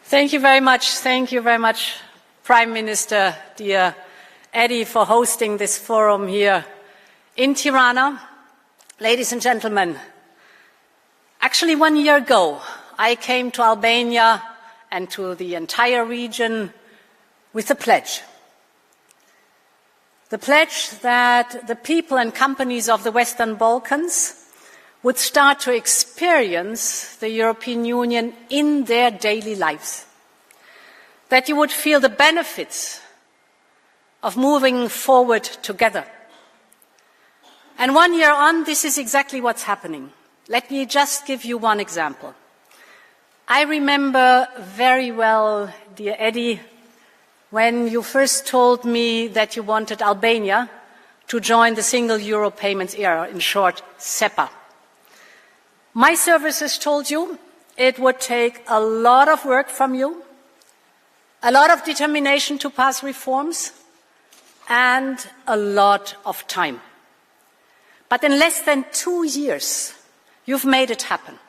Thank you very much. Thank you very much, Prime Minister, dear Eddie, for hosting this forum here in Tirana. Ladies and gentlemen, actually 1 year ago, I came to Albania and to the entire region with a pledge. The pledge that the people and companies of the Western Balkans would start to experience the European Union in their daily lives. That you would feel the benefits of moving forward together. And 1 year on, this is exactly what's happening. Let me just give you one example. I remember very well, dear Eddie, when you first told me that you wanted Albania to join the single euro payments era, in short, SEPA. My services told you it would take a lot of work from you, a lot of determination to pass reforms, and a lot of time. But in less than 2 years, you've made it happen.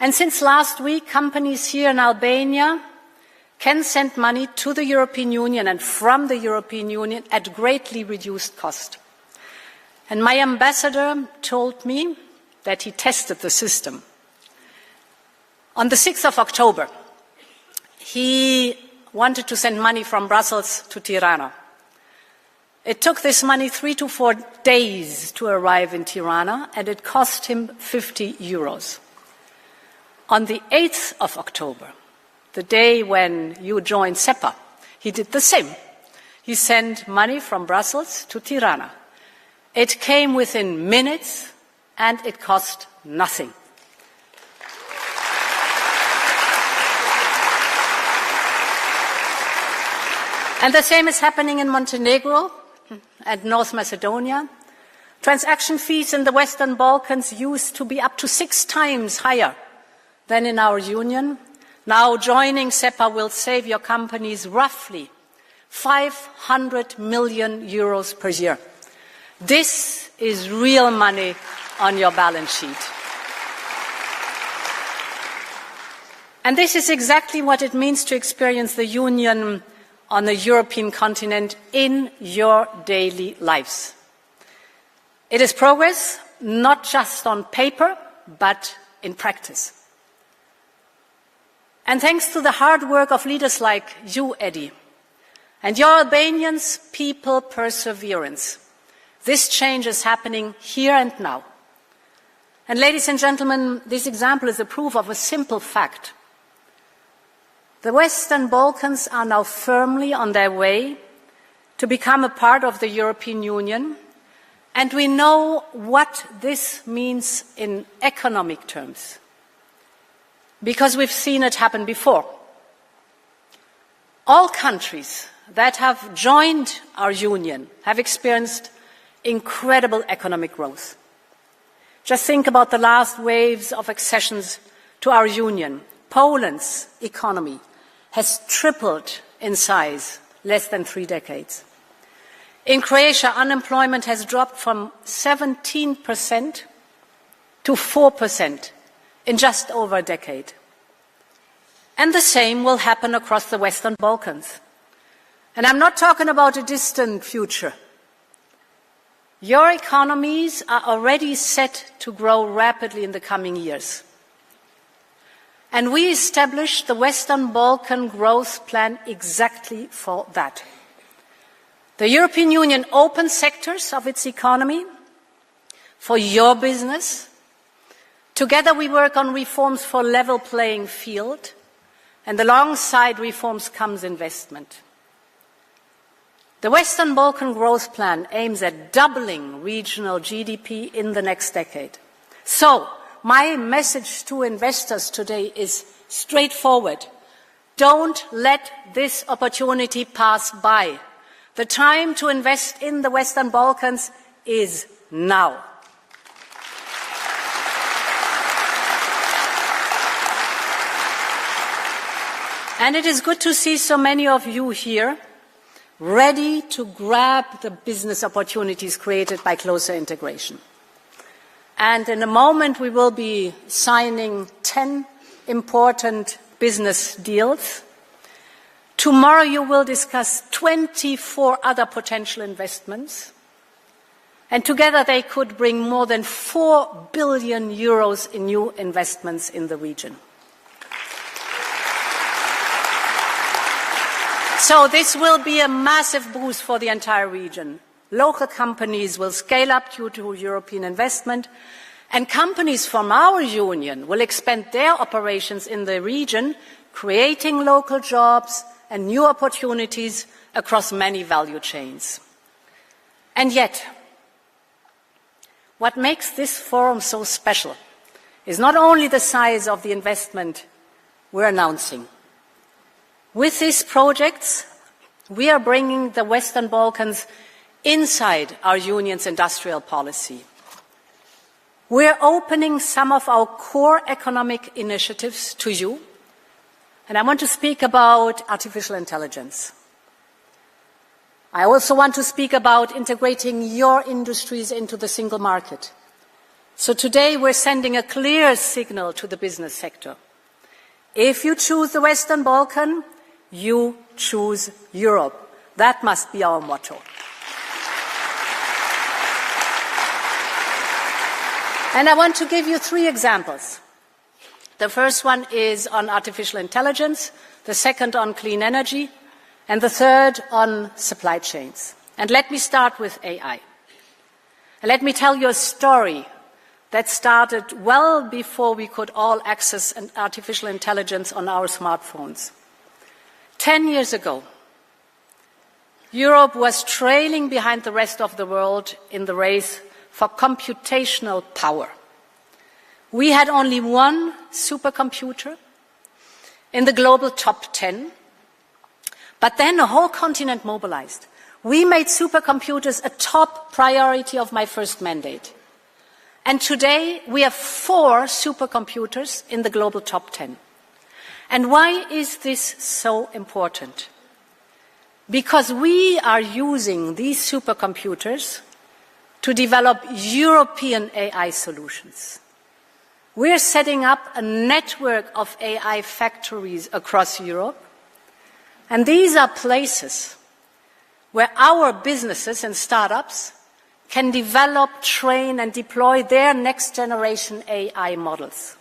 And since last week, companies here in Albania can send money to the European Union and from the European Union at greatly reduced cost. And my ambassador told me that he tested the system. On the 6th of October, he wanted to send money from Brussels to Tirana. It took this money 3 to 4 days to arrive in Tirana, and it cost him 50 euros. On the 8th of October, the day when you joined SEPA, he did the same. He sent money from Brussels to Tirana. It came within minutes, and it cost nothing. And the same is happening in Montenegro and North Macedonia. Transaction fees in the Western Balkans used to be up to 6 times higher than in our union. Now joining SEPA will save your companies roughly 500 million euros per year. This is real money on your balance sheet. And this is exactly what it means to experience the Union on the European continent in your daily lives. It is progress, not just on paper, but in practice. And thanks to the hard work of leaders like you, Eddie, and your Albanians' people perseverance, this change is happening here and now. And ladies and gentlemen, this example is a proof of a simple fact. The Western Balkans are now firmly on their way to become a part of the European Union, and we know what this means in economic terms, because we've seen it happen before. All countries that have joined our union have experienced incredible economic growth. Just think about the last waves of accessions to our union. Poland's economy has tripled in size less than 3 decades. In Croatia, unemployment has dropped from 17% to 4% in just over a decade. And the same will happen across the Western Balkans. And I'm not talking about a distant future. Your economies are already set to grow rapidly in the coming years. And we established the Western Balkan Growth Plan exactly for that. The European Union opens sectors of its economy for your business. Together we work on reforms for level playing field, and alongside reforms comes investment. The Western Balkan Growth Plan aims at doubling regional GDP in the next decade. So, my message to investors today is straightforward. Don't let this opportunity pass by. The time to invest in the Western Balkans is now. And it is good to see so many of you here ready to grab the business opportunities created by closer integration. And in a moment we will be signing 10 important business deals. Tomorrow you will discuss 24 other potential investments. And together they could bring more than 4 billion euros in new investments in the region. So this will be a massive boost for the entire region. Local companies will scale up due to European investment, and companies from our union will expand their operations in the region, creating local jobs and new opportunities across many value chains. And yet, what makes this forum so special is not only the size of the investment we're announcing. With these projects, we are bringing the Western Balkans inside our union's industrial policy. We're opening some of our core economic initiatives to you, and I want to speak about artificial intelligence. I also want to speak about integrating your industries into the single market. So today we're sending a clear signal to the business sector. If you choose the Western Balkan, you choose Europe. That must be our motto. And I want to give you 3 examples. The first one is on artificial intelligence, the second on clean energy, and the third on supply chains. And let me start with AI. And let me tell you a story that started well before we could all access artificial intelligence on our smartphones. 10 years ago, Europe was trailing behind the rest of the world in the race for computational power. We had only one supercomputer in the global top 10, but then the whole continent mobilized. We made supercomputers a top priority of my first mandate. And today we have 4 supercomputers in the global top 10. And why is this so important? Because we are using these supercomputers to develop European AI solutions. We're setting up a network of AI factories across Europe, and these are places where our businesses and startups can develop, train, and deploy their next-generation AI models.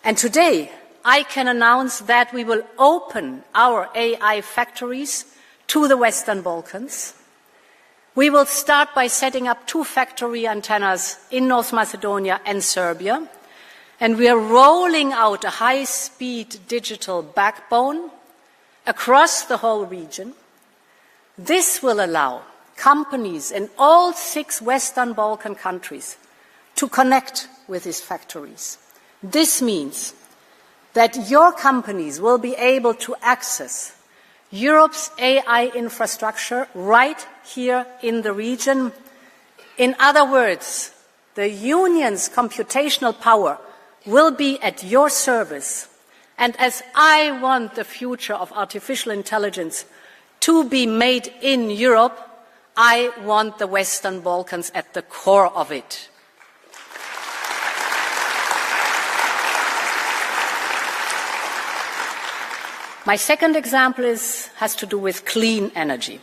And today, I can announce that we will open our AI factories to the Western Balkans. We will start by setting up 2 factory antennas in North Macedonia and Serbia, and we are rolling out a high-speed digital backbone across the whole region. This will allow companies in all 6 Western Balkan countries to connect with these factories. This means that your companies will be able to access Europe's AI infrastructure right here in the region. In other words, the Union's computational power will be at your service. And as I want the future of artificial intelligence to be made in Europe, I want the Western Balkans at the core of it. My second example has to do with clean energy.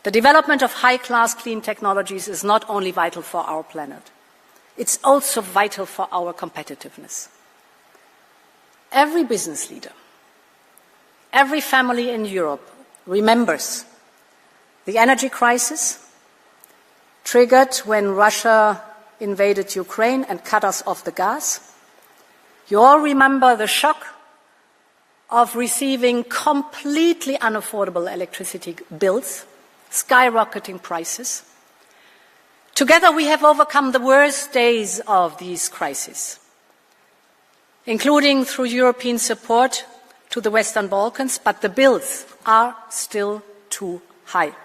The development of high-class clean technologies is not only vital for our planet, it's also vital for our competitiveness. Every business leader, every family in Europe remembers the energy crisis triggered when Russia invaded Ukraine and cut us off the gas. You all remember the shock of receiving completely unaffordable electricity bills, skyrocketing prices. Together we have overcome the worst days of these crises, including through European support to the Western Balkans, but the bills are still too high.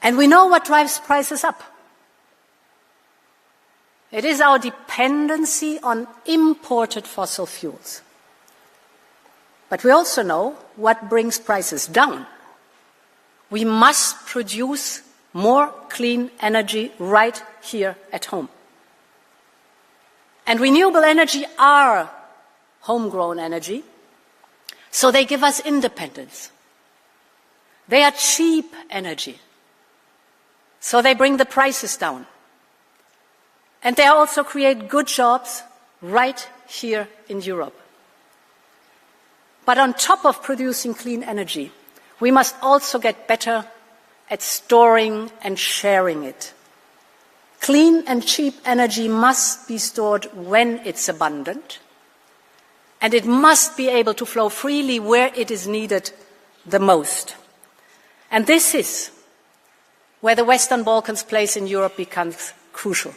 And we know what drives prices up. It is our dependency on imported fossil fuels. But we also know what brings prices down. We must produce more clean energy right here at home. And renewable energy are homegrown energy, so they give us independence. They are cheap energy, so they bring the prices down. And they also create good jobs right here in Europe. But on top of producing clean energy, we must also get better at storing and sharing it. Clean and cheap energy must be stored when it's abundant, and it must be able to flow freely where it is needed the most. And this is where the Western Balkans' place in Europe becomes crucial.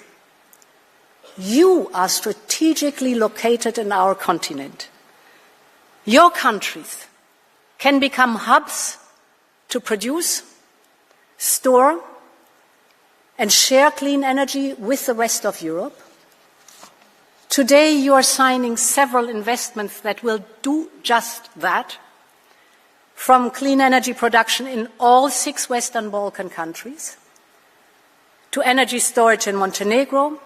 You are strategically located in our continent. Your countries can become hubs to produce, store, and share clean energy with the rest of Europe. Today you are signing several investments that will do just that, from clean energy production in all 6 Western Balkan countries to energy storage in Montenegro.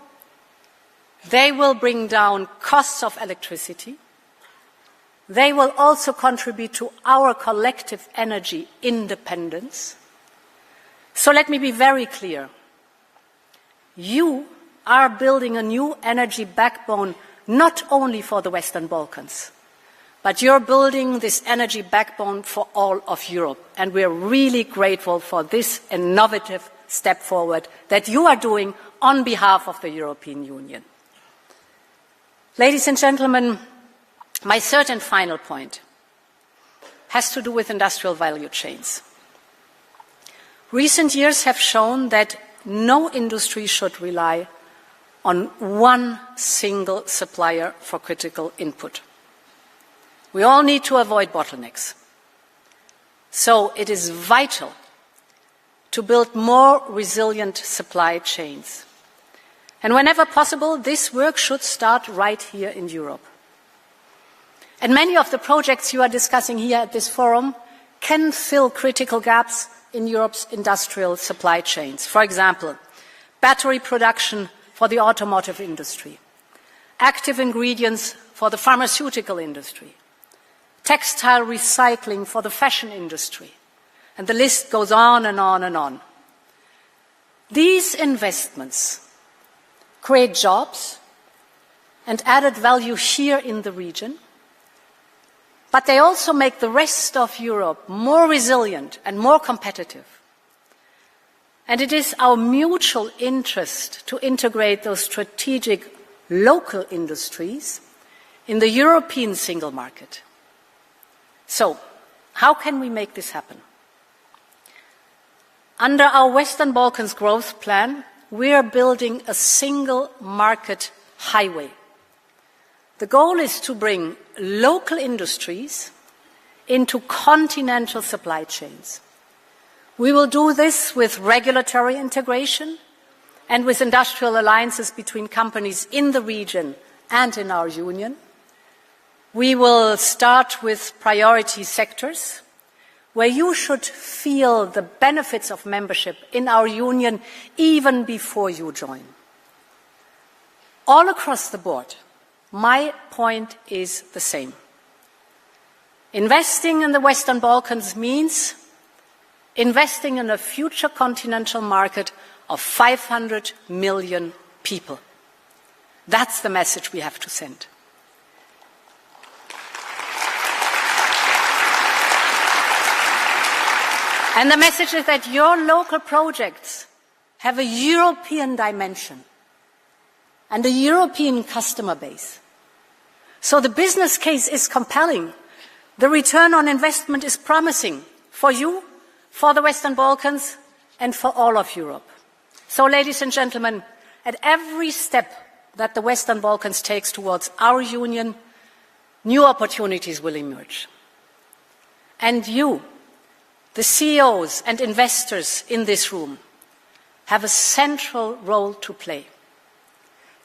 They will bring down costs of electricity. They will also contribute to our collective energy independence. So let me be very clear. You are building a new energy backbone not only for the Western Balkans, but you're building this energy backbone for all of Europe. And we're really grateful for this innovative step forward that you are doing on behalf of the European Union. Ladies and gentlemen, my third and final point has to do with industrial value chains. Recent years have shown that no industry should rely on one single supplier for critical input. We all need to avoid bottlenecks. So it is vital to build more resilient supply chains. And whenever possible, this work should start right here in Europe. And many of the projects you are discussing here at this forum can fill critical gaps in Europe's industrial supply chains. For example, battery production for the automotive industry, active ingredients for the pharmaceutical industry, textile recycling for the fashion industry, and the list goes on and on and on. These investments create jobs and added value here in the region, but they also make the rest of Europe more resilient and more competitive. And it is our mutual interest to integrate those strategic local industries in the European single market. So, how can we make this happen? Under our Western Balkans growth plan, we are building a single market highway. The goal is to bring local industries into continental supply chains. We will do this with regulatory integration and with industrial alliances between companies in the region and in our union. We will start with priority sectors where you should feel the benefits of membership in our union even before you join. All across the board, my point is the same. Investing in the Western Balkans means investing in a future continental market of 500 million people. That's the message we have to send. And the message is that your local projects have a European dimension and a European customer base. So the business case is compelling. The return on investment is promising for you, for the Western Balkans, and for all of Europe. So, ladies and gentlemen, at every step that the Western Balkans takes towards our union, new opportunities will emerge. And you, the CEOs and investors in this room, have a central role to play.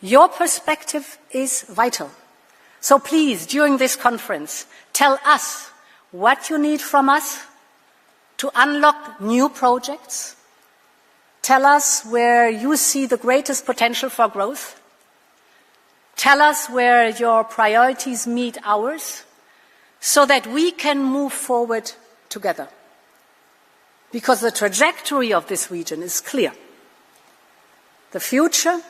Your perspective is vital. So please, during this conference, tell us what you need from us to unlock new projects. Tell us where you see the greatest potential for growth. Tell us where your priorities meet ours so that we can move forward together. Because the trajectory of this region is clear. The future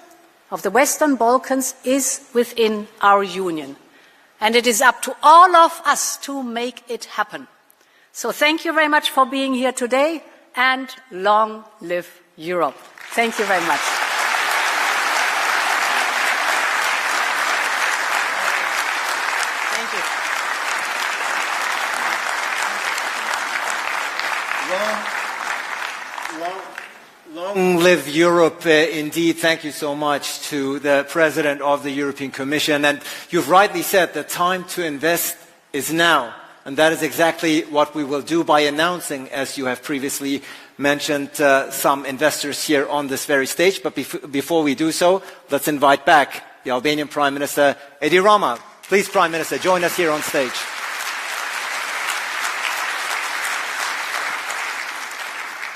of the Western Balkans is within our Union. And it is up to all of us to make it happen. So thank you very much for being here today, and long live Europe. Thank you very much. Thank you. Long live Europe, indeed. Thank you so much to the President of the European Commission. And you've rightly said the time to invest is now. And that is exactly what we will do by announcing, as you have previously mentioned, some investors here on this very stage. But before we do so, let's invite back the Albanian Prime Minister, Edi Rama. Please, Prime Minister, join us here on stage.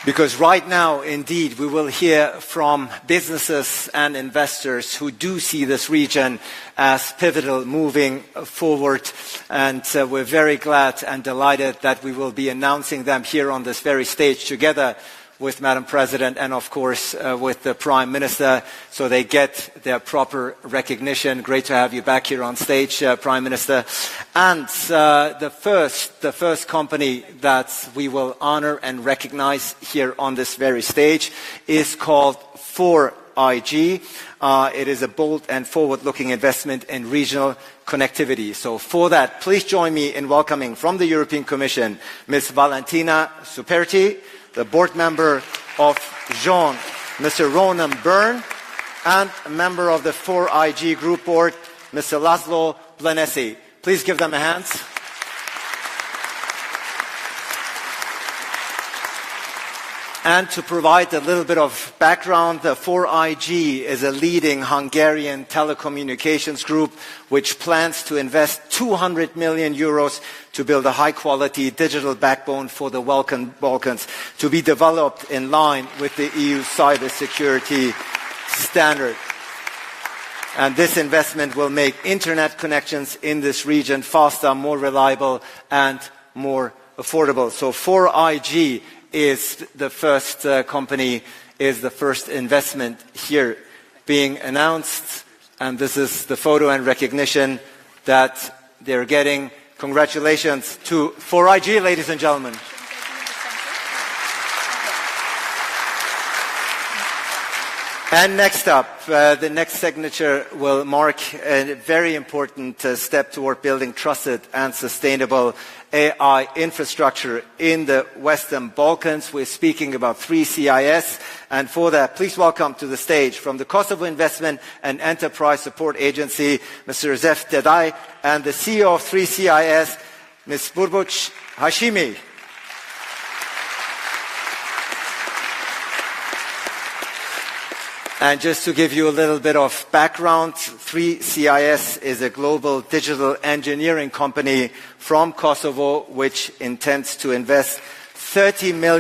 Because right now, indeed, we will hear from businesses and investors who do see this region as pivotal moving forward. And we're very glad and delighted that we will be announcing them here on this very stage together with Madam President and, of course, with the Prime Minister, so they get their proper recognition. Great to have you back here on stage, Prime Minister. And the first company that we will honor and recognize here on this very stage is called 4IG. It is a bold and forward-looking investment in regional connectivity. So for that, please join me in welcoming from the European Commission, Ms. Valentina Superti, the board member of Jean, Mr. Ronan Byrne, and a member of the 4IG Group Board, Mr. Laszlo Blanesi. Please give them a hand. And to provide a little bit of background, the 4IG is a leading Hungarian telecommunications group which plans to invest 200 million euros to build a high-quality digital backbone for the Balkans to be developed in line with the EU cybersecurity standard. And this investment will make internet connections in this region faster, more reliable, and more affordable. So 4IG is the first company, is the first investment here being announced. And this is the photo and recognition that they're getting. Congratulations to 4IG, ladies and gentlemen. And next up, the next signature will mark a very important step toward building trusted and sustainable AI infrastructure in the Western Balkans. We're speaking about 3CIS. And for that, please welcome to the stage from the Kosovo Investment and Enterprise Support Agency, Mr. Zef Dedai, and the CEO of 3CIS, Ms. Burbuch Hashimi. And just to give you a little bit of background, 3CIS is a global digital engineering company from Kosovo which intends to invest 30 million